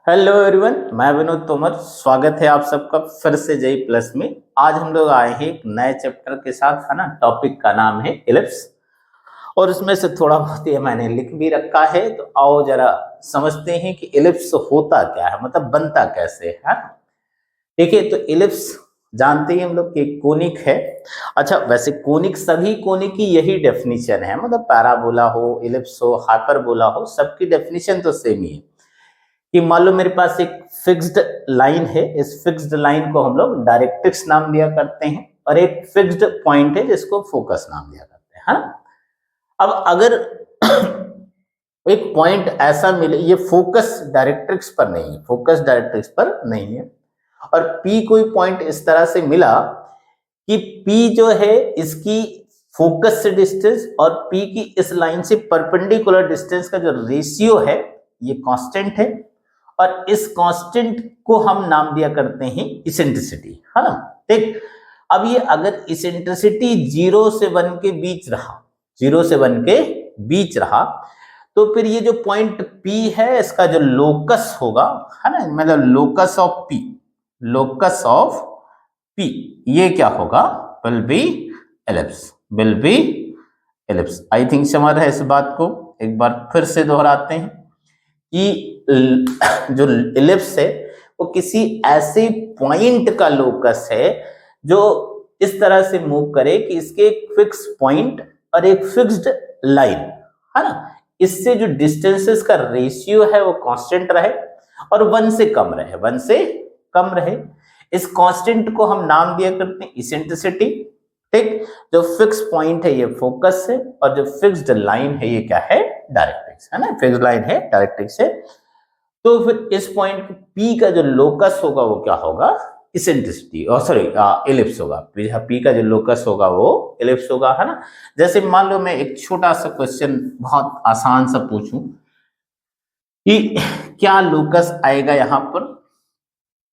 Hello everyone, मैं विनोद तोमर। स्वागत है आप सबका फिर से जेई प्लस में। आज हम लोग आए हैं एक नए चैप्टर के साथ, है ना। टॉपिक का नाम है इलिप्स और इसमें से थोड़ा बहुत ये मैंने लिख भी रखा है। तो आओ जरा समझते हैं कि इलिप्स होता क्या है, मतलब बनता कैसे है ना। देखिए, तो इलिप्स जानते ही हम लोग कि कोनिक है। अच्छा, वैसे कोनिक सभी कोनिक की यही डेफिनेशन है, मतलब पैराबोला हो, इलिप्स हो, हाइपरबोला हो, सबकी डेफिनेशन तो सेम ही है कि मान लो मेरे पास एक फिक्स्ड लाइन है। इस फिक्स्ड लाइन को हम लोग डायरेक्ट्रिक्स नाम दिया करते हैं और एक फिक्स्ड पॉइंट है जिसको फोकस नाम दिया करते हैं, है ना। अब अगर एक पॉइंट ऐसा मिले, ये फोकस डायरेक्ट्रिक्स पर नहीं है, फोकस डायरेक्ट्रिक्स पर नहीं है, और पी कोई पॉइंट इस तरह से मिला कि पी जो है इसकी फोकस से डिस्टेंस और पी की इस लाइन से परपेंडिकुलर डिस्टेंस का जो रेशियो है ये कांस्टेंट है, और इस कांस्टेंट को हम नाम दिया करते हैं इसेंट्रिसिटी, है ना। ठीक, अब ये अगर इसेंट्रिसिटी 0 से 1 के बीच रहा, 0 से 1 के बीच रहा, तो फिर ये जो पॉइंट P है इसका जो लोकस होगा, है ना, मतलब locus of P, locus of P ये क्या होगा, will be ellipse, will be ellipse. I think समझ रहे इस बात को। एक बार फिर से दोहराते हैं कि जो इलिप्स है वो किसी ऐसे पॉइंट का लोकस है जो इस तरह से मूव करे कि इसके एक फिक्स पॉइंट और एक फिक्स्ड लाइन, है ना, इससे जो डिस्टेंसेस का रेशियो है वो कांस्टेंट रहे और 1 से कम रहे, 1 से कम रहे। इस कांस्टेंट को हम नाम दिया करते हैं इसेंट्रिसिटी। ठीक, जो फिक्स पॉइंट है ये फोकस है और जो फिक्स्ड लाइन है ये क्या है, डायरेक्ट्रिक्स, है ना, फिक्स्ड लाइन है, डायरेक्ट्रिक्स है। तो फिर इस पॉइंट P का जो लोकस होगा वो क्या होगा, इसेंट्रिसिटी, और सॉरी इलिप्स होगा। P का जो लोकस होगा वो इलिप्स होगा, है ना। जैसे मान लो मैं एक छोटा सा क्वेश्चन बहुत आसान सा पूछूं कि क्या लोकस आएगा यहां पर।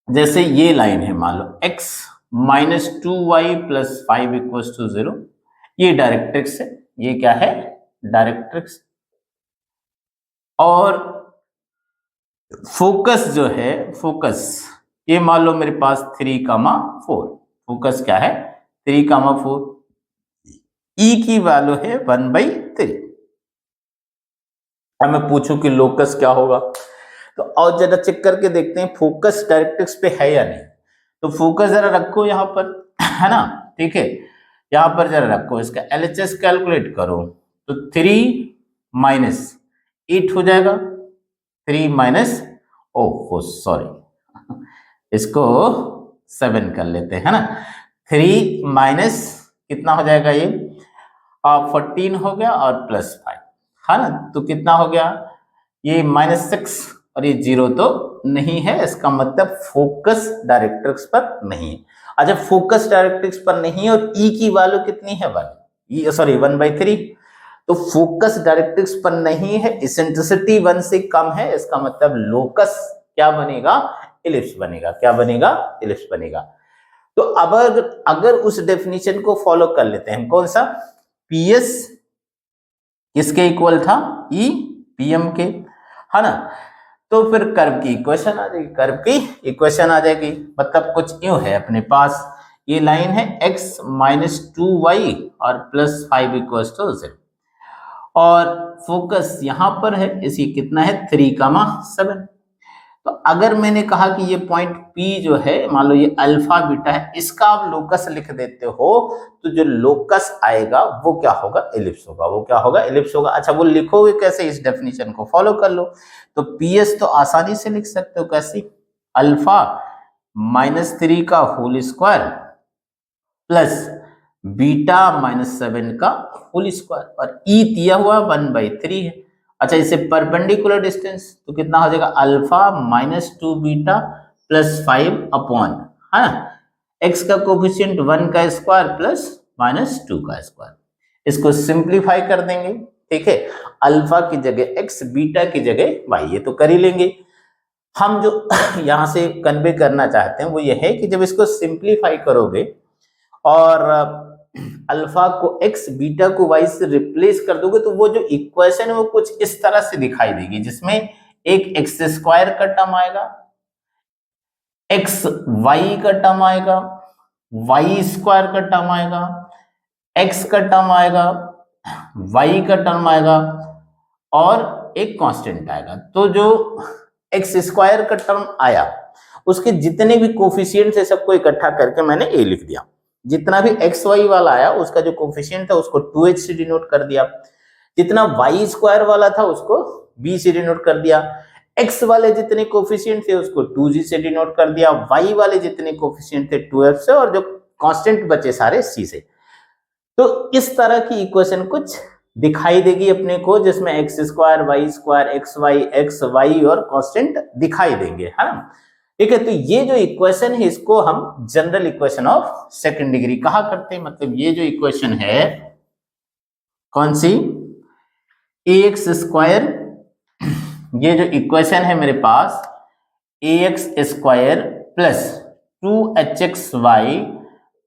जैसे ये लाइन है, मान लो x minus 2y plus 5 equal to 0, ये डायरेक्ट्रिक्स है, ये क्या है, डायरेक्ट्रिक्स। और फोकस जो है, फोकस ये मान लो मेरे पास 3,4, फोकस क्या है 3,4, ई की वैल्यू है 1/3। अब मैं पूछूं कि लोकस क्या होगा, तो और जरा चेक करके देखते हैं फोकस डायरेक्ट्रिक्स पे है या नहीं। तो फोकस जरा रखो यहां पर, है ना, ठीक है, यहां पर जरा रखो, इसका एलएचएस कैलकुलेट करो तो 3 माइनस 8 हो जाएगा, 3 माइनस, ओह सॉरी, इसको 7 कर लेते हैं, है ना। 3 माइनस कितना हो जाएगा, ये 14 हो गया और प्लस 5, है ना, तो कितना हो गया, ये -6 और ये 0 तो नहीं है, इसका मतलब फोकस डायरेक्ट्रिक्स पर नहीं है। अच्छा, फोकस डायरेक्ट्रिक्स पर नहीं है और ई की वैल्यू कितनी है, 1, सॉरी 1/3, तो फोकस डायरेक्ट्रिक्स पर नहीं है, इसेंट्रिसिटी 1 से कम है, इसका मतलब लोकस क्या बनेगा, इलिप्स बनेगा। क्या बनेगा, इलिप्स बनेगा। तो अब अगर उस डेफिनेशन को फॉलो कर लेते हैं, कौन सा, पीएस किसके इक्वल था, ई पीएम के, है ना। तो फिर कर्व की इक्वेशन आ जाएगी, कर्व की इक्वेशन आ जाएगी। मतलब कुछ यूं है, अपने पास ये लाइन है x माइनस 2y और प्लस 5 इक्वल टू 0, और फोकस यहां पर है, इसी कितना है 3,7। तो अगर मैंने कहा कि ये पॉइंट P जो है, मान लो ये अल्फा बीटा है, इसका आप लोकस लिख देते हो, तो जो लोकस आएगा वो क्या होगा, एलिप्स होगा, वो क्या होगा, एलिप्स होगा। अच्छा, वो लिखोगे कैसे, इस डेफिनेशन को फॉलो कर लो। तो PS तो आसानी से लिख सकते हो, कैसे, अल्फा -3 का होल स्क्वायर प्लस बीटा -7 का होल स्क्वायर, और ई दिया हुआ 1/3 है। अच्छा, इसे परपेंडिकुलर डिस्टेंस तो कितना हो जाएगा, अल्फा -2 बीटा प्लस 5 अपॉन, है ना, एक्स का कोफिशिएंट 1 का स्क्वायर प्लस -2 का स्क्वायर। इसको सिंप्लीफाई कर देंगे, ठीक है, अल्फा की जगह एक्स, बीटा की जगह वाई, ये तो कर ही लेंगे। हम जो यहां से कन्वे करना चाहते हैं वो ये है कि जब इसको सिंप्लीफाई करोगे और अल्फा को एक्स, बीटा को वाई से रिप्लेस कर दोगे, तो वो जो इक्वेशन है वो कुछ इस तरह से दिखाई देगी, जिसमें एक एक्स स्क्वायर का टर्म आएगा, एक्स वाई का टर्म आएगा, वाई स्क्वायर का टर्म आएगा, एक्स का टर्म आएगा, वाई का टर्म आएगा और एक कांस्टेंट आएगा। तो जो एक्स स्क्वायर का टर्म आया उसके जितने भी कोफिशिएंट है सबको इकट्ठा करके मैंने ए लिख दिया। जितना भी एक्स वाई वाला आया उसका जो कोफिशिएंट था उसको 2h से डिनोट कर दिया। जितना वाई स्क्वायर वाला था उसको b से डिनोट कर दिया। x वाले जितने कोफिशिएंट थे उसको 2g से डिनोट कर दिया। y वाले जितने कोफिशिएंट थे 2f से, और जो कांस्टेंट बचे सारे c से। तो इस तरह की इक्वेशन कुछ दिखाई देगी अपने को जिसमें x square y square x y और कांस्टेंट दिखाई देंगे, है ना। ठीक है, तो ये जो इक्वेशन है इसको हम general equation of second degree कहा करते हैं। मतलब ये जो इक्वेशन है कौन सी, ए एक्स स्क्वायर, ये जो इक्वेशन है मेरे पास a x square plus 2hxy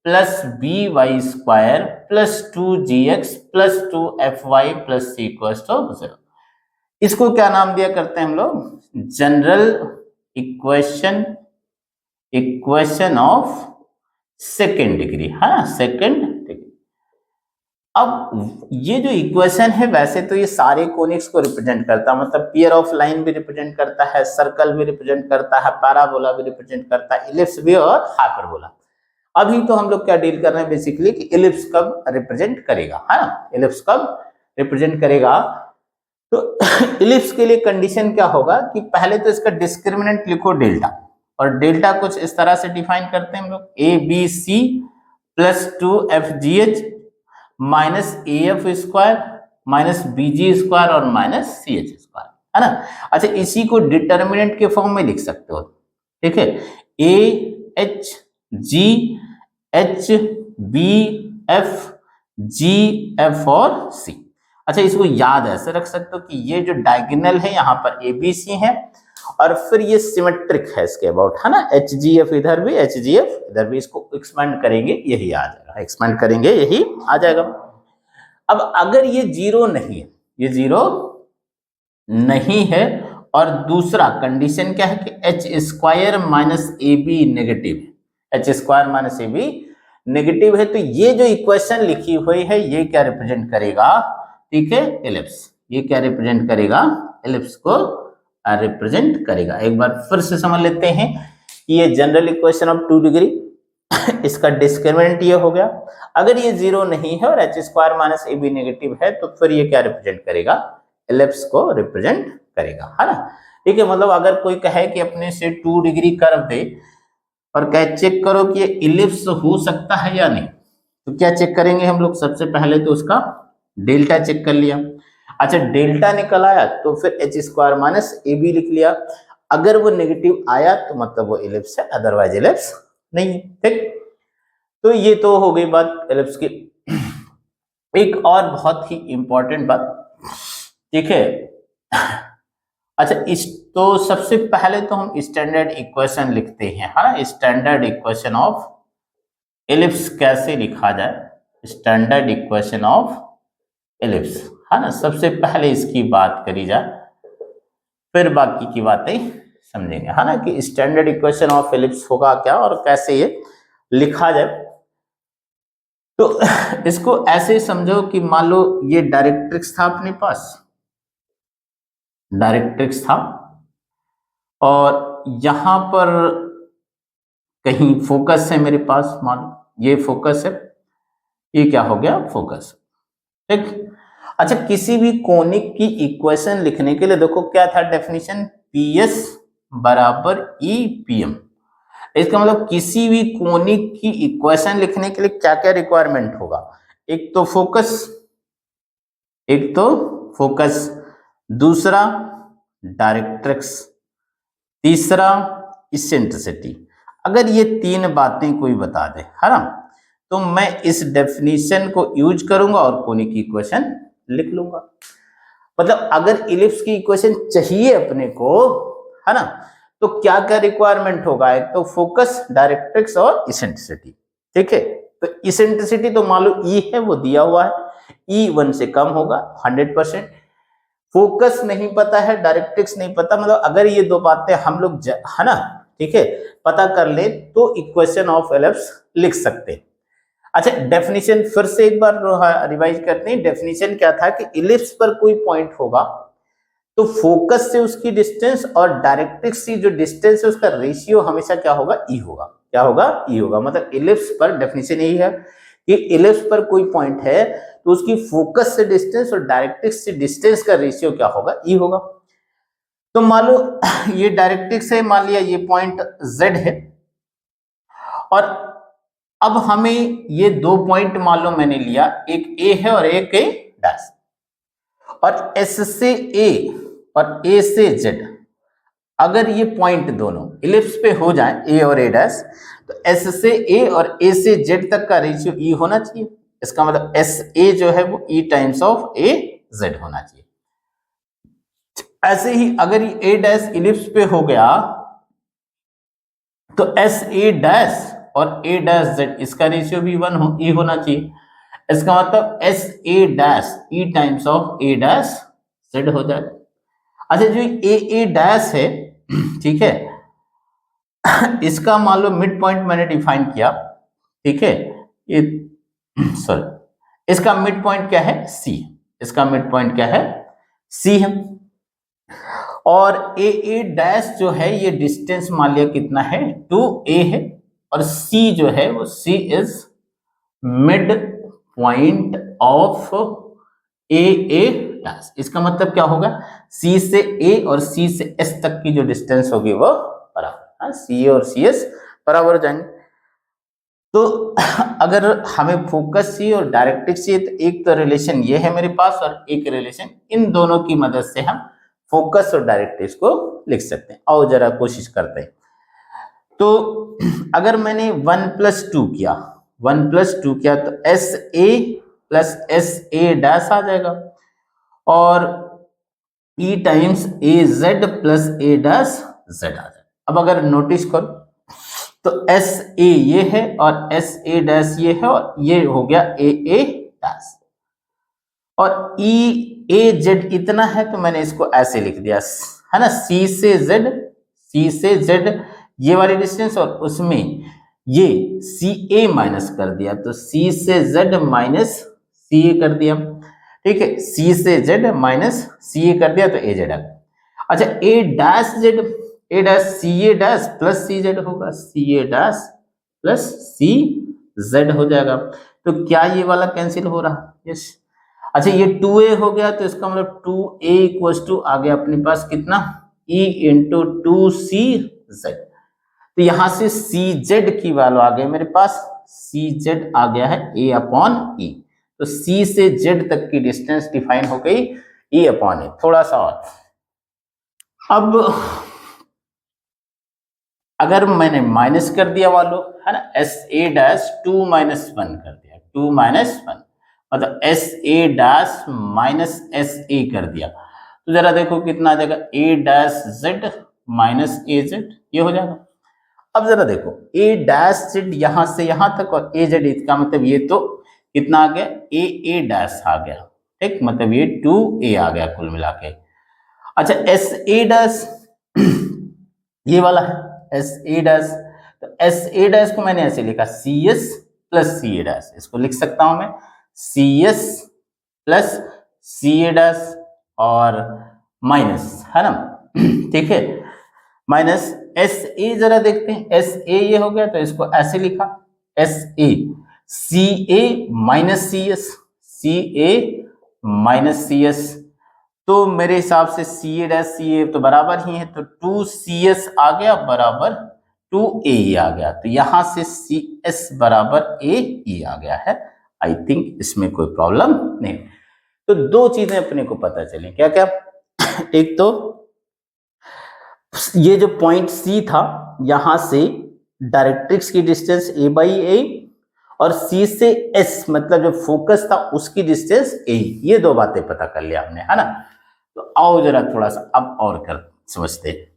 plus b y square plus 2gx plus 2fy plus c equals to 0। इसको क्या नाम दिया करते हैं हम लोग, general equation of second degree, है ना, सेकेंड डिग्री। अब ये जो इक्वेशन है वैसे तो ये सारे कोनिक्स को रिप्रेजेंट करता है, मतलब पेयर ऑफ लाइन भी रिप्रेजेंट करता है, सर्कल भी रिप्रेजेंट करता है, पैराबोला भी रिप्रेजेंट करता है, इलिप्स भी और हाइपरबोला। अभी तो हम लोग क्या डील कर रहे हैं बेसिकली कि इलिप्स कब रिप्रेजेंट करेगा, है ना, इलिप्स कब रिप्रेजेंट करेगा। तो इलिप्स के लिए कंडीशन क्या होगा कि पहले तो इसका डिस्क्रिमिनेंट लिखो डेल्टा, और डेल्टा कुछ इस तरह से डिफाइन करते हैं हम लोग, a b c plus 2fgh minus a f square minus b g square और माइनस सी एच स्क्वायर, है ना। अच्छा, इसी को डिटर्मिनेंट के फॉर्म में लिख सकते हो, ठीक है, a h g h b f g f और सी। अच्छा, इसको याद ऐसे रख सकते हो कि ये जो डायगोनल है यहाँ पर ए बी सी है और फिर ये सिमेट्रिक है इसके अबाउट, है ना, एच जी एफ इधर भी एच जी एफ इधर भी, इसको एक्सपेंड करेंगे यही आ जाएगा, एक्सपेंड करेंगे यही आ जाएगा। अब अगर ये जीरो नहीं है, ये जीरो नहीं है और दूसरा कंडीशन क्या है कि h square minus a b negative है, h square minus a b negative है, तो ये जो इक्वेशन लिखी हुई है ये क्या रिप्रेजेंट करेगा, ठीक है, एलिप्स। ये क्या रिप्रेजेंट करेगा, एलिप्स को रिप्रेजेंट करेगा। एक बार फिर से समझ लेते हैं कि ये जनरल इक्वेशन ऑफ 2 डिग्री, इसका डिस्क्रिमिनेंट ये हो गया। अगर ये जीरो नहीं है और h square minus a b negative है तो फिर ये क्या रिप्रेजेंट करेगा, एलिप्स को रिप्रेजेंट करेगा, है ना। ठीक है, मतलब अगर कोई कहे कि अपने से 2 डिग्री कर्व दे और कहे चेक करो कि ये इलिप्स हो सकता है या नहीं, तो क्या चेक करेंगे हम लोग, सबसे पहले तो उसका डेल्टा चेक कर लिया। अच्छा, डेल्टा निकल आया तो फिर h square minus a b लिख लिया। अगर वो नेगेटिव आया तो मतलब वो इलिप्स है, अदरवाइज इलिप्स नहीं। ठीक, तो ये तो हो गई बात एलिप्स की। एक और बहुत ही इंपॉर्टेंट बात, ठीक है। अच्छा, इस तो सबसे पहले तो हम स्टैंडर्ड इक्वेशन लिखते हैं, हाँ, स्टैंडर्ड इक्वेशन ऑफ एलिप्स कैसे लिखा जाए, स्टैंडर्ड इक्वेशन ऑफ एलिप्स, है ना। सबसे पहले इसकी बात करी जाए फिर बाकी की बातें समझेंगे, है ना, कि स्टैंडर्ड इक्वेशन ऑफ एलिप्स होगा क्या और कैसे ये लिखा जाए। तो इसको ऐसे समझो कि मान लो ये डायरेक्ट्रिक्स था अपने पास, डायरेक्ट्रिक्स था और यहां पर कहीं फोकस है मेरे पास, मान लो ये फोकस है, ये क्या हो गया, फोकस। ठीक, अच्छा, किसी भी कोनिक की इक्वेशन लिखने के लिए देखो क्या था डेफिनेशन, पी एस बराबर ई पी एम। इसका मतलब किसी भी कोनिक की इक्वेशन लिखने के लिए क्या क्या रिक्वायरमेंट होगा, एक तो फोकस, दूसरा डायरेक्ट्रिक्स, तीसरा इसेंट्रिसिटी। अगर ये 3 बातें कोई बता दे, है ना, तो मैं इस डेफिनेशन को यूज करूंगा और कोनिक की इक्वेशन लिख लूंगा। मतलब अगर इलिप्स की इक्वेशन चाहिए अपने को, है ना, तो क्या क्या रिक्वायरमेंट होगा, एक तो फोकस, डायरेक्ट्रिक्स और इसेंट्रिसिटी। ठीक है, तो इसेंट्रिसिटी तो मान लो ई है वो दिया हुआ है, ई 1 से कम होगा 100%। फोकस नहीं पता है, डायरेक्ट्रिक्स नहीं पता, मतलब अगर ये दो बातें हम लोग है ना, ठीक है, पता कर ले तो इक्वेशन ऑफ एलिप्स लिख सकते हैं। अच्छा, डेफिनेशन फिर से एक बार रिवाइज करते हैं। डेफिनेशन क्या था कि इलिप्स पर कोई पॉइंट होगा तो फोकस से उसकी डिस्टेंस और डायरेक्ट्रिक्स से जो डिस्टेंस है उसका रेशियो हमेशा क्या होगा, ई होगा। क्या होगा, ई होगा। मतलब इलिप्स पर डेफिनेशन यही है कि इलिप्स पर कोई पॉइंट है तो उसकी फोकस से डिस्टेंस और डायरेक्ट्रिक्स से डिस्टेंस का रेशियो क्या होगा, ई होगा। तो मान लो ये डायरेक्ट्रिक्स है, मान लिया ये पॉइंट Z है, और अब हमें ये दो पॉइंट मान लो मैंने लिया, एक A है और एक A डैश, और S से A और A से Z अगर ये पॉइंट दोनों इलिप्स पे हो जाए A और A डैश, तो S से A और A से Z तक का रेशियो E होना चाहिए। इसका मतलब SA जो है वो E टाइम्स ऑफ AZ होना चाहिए। ऐसे ही अगर ये A डैश इलिप्स पे हो गया तो SA डैश और A डैश Z इसका रेशियो भी 1 E होना चाहिए। इसका मतलब SA dash E times of A dash Z हो जाए। अच्छा, जो A डैश है, ठीक है, इसका मान लो मिड पॉइंट मैंने डिफाइन किया, ठीक है, ये सॉरी, इसका मिड पॉइंट क्या है, C। इसका मिड पॉइंट क्या है, C है। और A डैश जो है ये डिस्टेंस मान लिया कितना है, 2A है, और C जो है वो C is mid point of A dash. इसका मतलब क्या होगा, C से A और C से S तक की जो डिस्टेंस होगी वो बराबर, C और CS बराबर हो जाएंगे। तो अगर हमें फोकस चाहिए और डायरेक्ट्रिक्स चाहिए तो एक तो रिलेशन ये है मेरे पास और एक रिलेशन, इन दोनों की मदद से हम फोकस और डायरेक्ट्रिक्स को लिख सकते हैं। आओ जरा कोशिश करते हैं। तो अगर मैंने 1+2 किया, 1+2 किया तो SA प्लस SA डैश आ जाएगा, और E times AZ plus A dash Z आ जाएगा। अब अगर नोटिस करो तो SA ये है और SA डैश ये है, और ये हो गया AA डैश, और EAZ इतना है तो मैंने इसको ऐसे लिख दिया, है ना, C से Z ये वाली डिस्टेंस, और उसमें ये CA माइनस कर दिया, तो C से Z माइनस CA कर दिया, ठीक है, C से Z माइनस CA कर दिया तो AZ आ गया। अच्छा, A dash CA dash plus CZ होगा, CA डैश प्लस CZ हो जाएगा। तो क्या ये वाला कैंसिल हो रहा, यस। अच्छा, ये 2A हो गया तो इसका मतलब 2A इक्वल्स टू आ गया अपने पास कितना, E इंटू 2CZ। तो यहां से CZ की वैल्यू आ गई मेरे पास, CZ आ गया है A अपॉन E। तो C से Z तक की डिस्टेंस डिफाइन हो गई E अपॉन E। थोड़ा सा और, अब अगर मैंने माइनस कर दिया वालों, है ना, SA डैश 2-1 कर दिया, 2-1 मतलब SA डैश माइनस SA कर दिया, तो जरा देखो कितना आ जाएगा, A dash Z minus AZ, ये हो जाएगा। अब जरा देखो A डैश Z यहां से यहां तक और AZ, इसका मतलब ये तो कितना आ गया, A डैश आ गया, ठीक, मतलब ये 2A आ गया कुल मिला के। अच्छा, SA डैश ये वाला है SA डैश, तो SA डैश को मैंने ऐसे लिखा CS प्लस CA डैश, इसको लिख सकता हूं मैं CS प्लस CA डैश और माइनस, है ना, ठीक है, माइनस SA जरा देखते हैं, SA ये हो गया तो इसको ऐसे लिखा SA CA minus CS, CA minus CS, तो मेरे हिसाब से CA डैश CA तो बराबर ही है, तो 2CS आ गया बराबर 2AE आ गया, तो यहां से CS बराबर AE आ गया है। आई थिंक इसमें कोई प्रॉब्लम नहीं। तो दो चीजें अपने को पता चली, क्या क्या, एक तो ये जो पॉइंट C था यहां से डायरेक्ट्रिक्स की डिस्टेंस A/A, और C से S मतलब जो फोकस था उसकी डिस्टेंस A, ये दो बातें पता कर लिया हमने, है ना। तो आओ जरा थोड़ा सा अब और कर समझते हैं।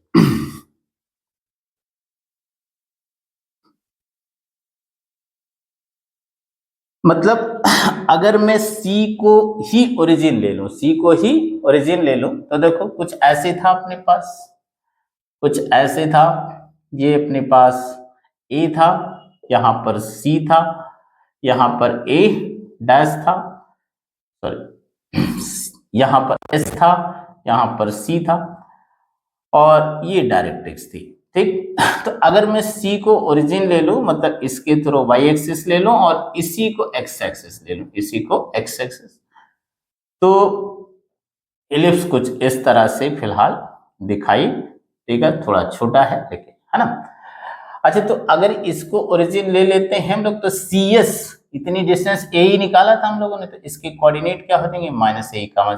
मतलब अगर मैं सी को ही ओरिजिन ले लूं, सी को ही ओरिजिन ले लूं, तो देखो कुछ ऐसे था अपने पास, कुछ ऐसे था, ये अपने पास ए था, यहां पर सी था, यहां पर ए डैश था, सॉरी यहां पर एस था, यहां पर सी था, और ये डायरेक्ट्रिक्स थी। ठीक, तो अगर मैं सी को ओरिजिन ले लूं, मतलब इसके थ्रू वाई एक्सिस ले लूं और इसी को एक्स एक्सिस ले लूं, इसी को एक्स एक्सिस, तो इलिप्स कुछ इस तरह से फिलहाल दिखाई देगा, थोड़ा छोटा है लेकिन, है ना। अच्छा, तो अगर इसको ओरिजिन ले लेते हैं हम लोग, तो सी एस, इतनी डिस्टेंस ए ही निकाला था हम लोगों ने, तो इसके कोऑर्डिनेट क्या हो जाएंगे, -a,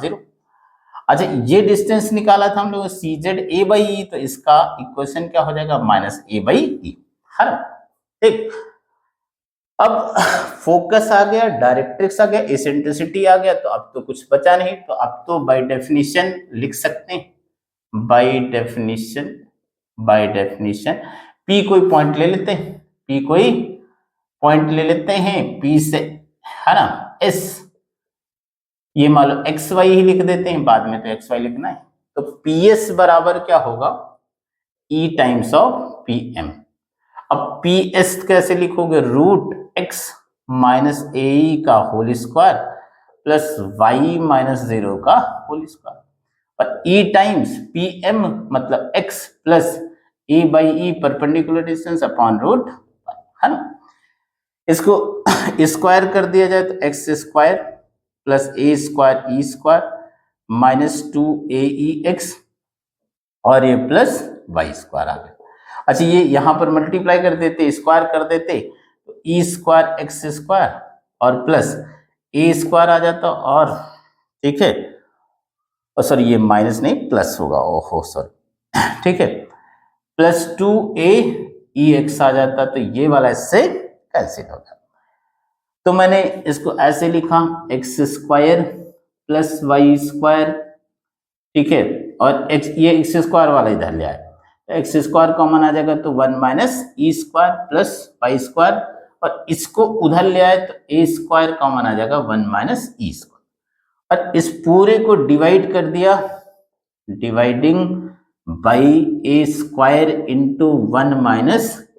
0। अच्छा, ये डिस्टेंस निकाला था हम लोगों ने सी जेड ए बाई ई, तो इसका इक्वेशन क्या हो जाएगा, -a/e, है ना। ठीक, अब फोकस आ गया, डायरेक्ट्रिक्स आ गया, एसेंट्रिसिटी आ गया, तो अब तो कुछ बचा नहीं, तो अब तो बाय डेफिनेशन लिख सकते हैं, by definition, by definition P कोई पॉइंट ले लेते हैं, पी कोई पॉइंट ले लेते हैं, पी से, है ना, एस, ये मान लो एक्स वाई ही लिख देते हैं, बाद में तो एक्स वाई लिखना है, तो पी एस बराबर क्या होगा, ई टाइम्स ऑफ पी एम। अब पी एस कैसे लिखोगे, √x माइनस ए का होल स्क्वायर प्लस वाई -0 का होल स्क्वायर, और ई टाइम्स पी एम मतलब x plus A by E perpendicular distance upon √, है ना। इसको स्क्वायर कर दिया जाए तो एक्स स्क्वायर प्लस ए स्क्वायर ई स्क्वायर -2aex, और ये प्लस वाई स्क्वायर आ गया। अच्छा, ये यहां पर मल्टीप्लाई कर देते, स्क्वायर कर देते, तो ई स्क्वायर एक्स स्क्वायर और प्लस ए स्क्वायर आ जाता, और ठीक है, और सॉरी ये माइनस नहीं प्लस होगा, ओहो सॉरी, ठीक है, +2aex आ जाता, तो ये वाला इससे कैंसिल हो जाता। तो मैंने इसको ऐसे लिखा, x square plus y square, ठीक है, और एक्स, ये एक्स स्क्वायर वाला इधर ले आए, तो एक्स स्क्वायर कॉमन आ जाएगा, तो 1 - e square plus y square, और इसको उधर ले आए तो ए स्क्वायर कॉमन आ जाएगा, 1 - e स्क्वायर, और इस पूरे को डिवाइड कर दिया, dividing by a square into 1 -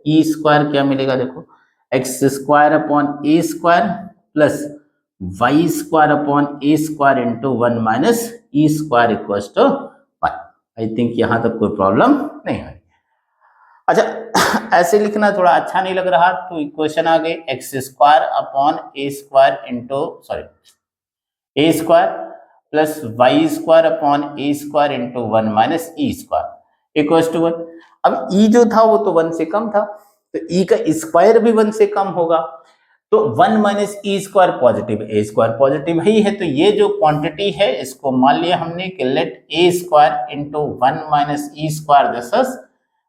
e square, क्या मिलेगा देखो, x square upon a square plus y square upon a square into 1 - e square equals to y. I think यहां तक कोई प्रॉब्लम नहीं है। अच्छा, ऐसे लिखना थोड़ा अच्छा नहीं लग रहा, तो इक्वेशन आ गई, x square upon a square into, sorry, a square plus y square upon a square into 1 - e square equals to 1। अब e जो था वो तो 1 से कम था, तो e का स्क्वायर भी 1 से कम होगा, तो 1 - e स्क्वायर पॉजिटिव, ए स्क्वायर पॉजिटिव ही है, तो ये जो क्वांटिटी है इसको मान लिया हमने कि let a square into 1 - e square, this is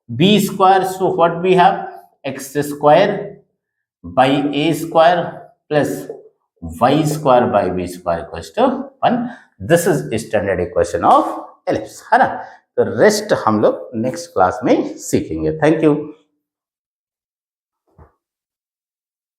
b square, so what we have, x square by a square plus y square by b square equals to 1। This is standard equation of ellipse, है ना। तो rest हम लोग next class में सीखेंगे। Thank you.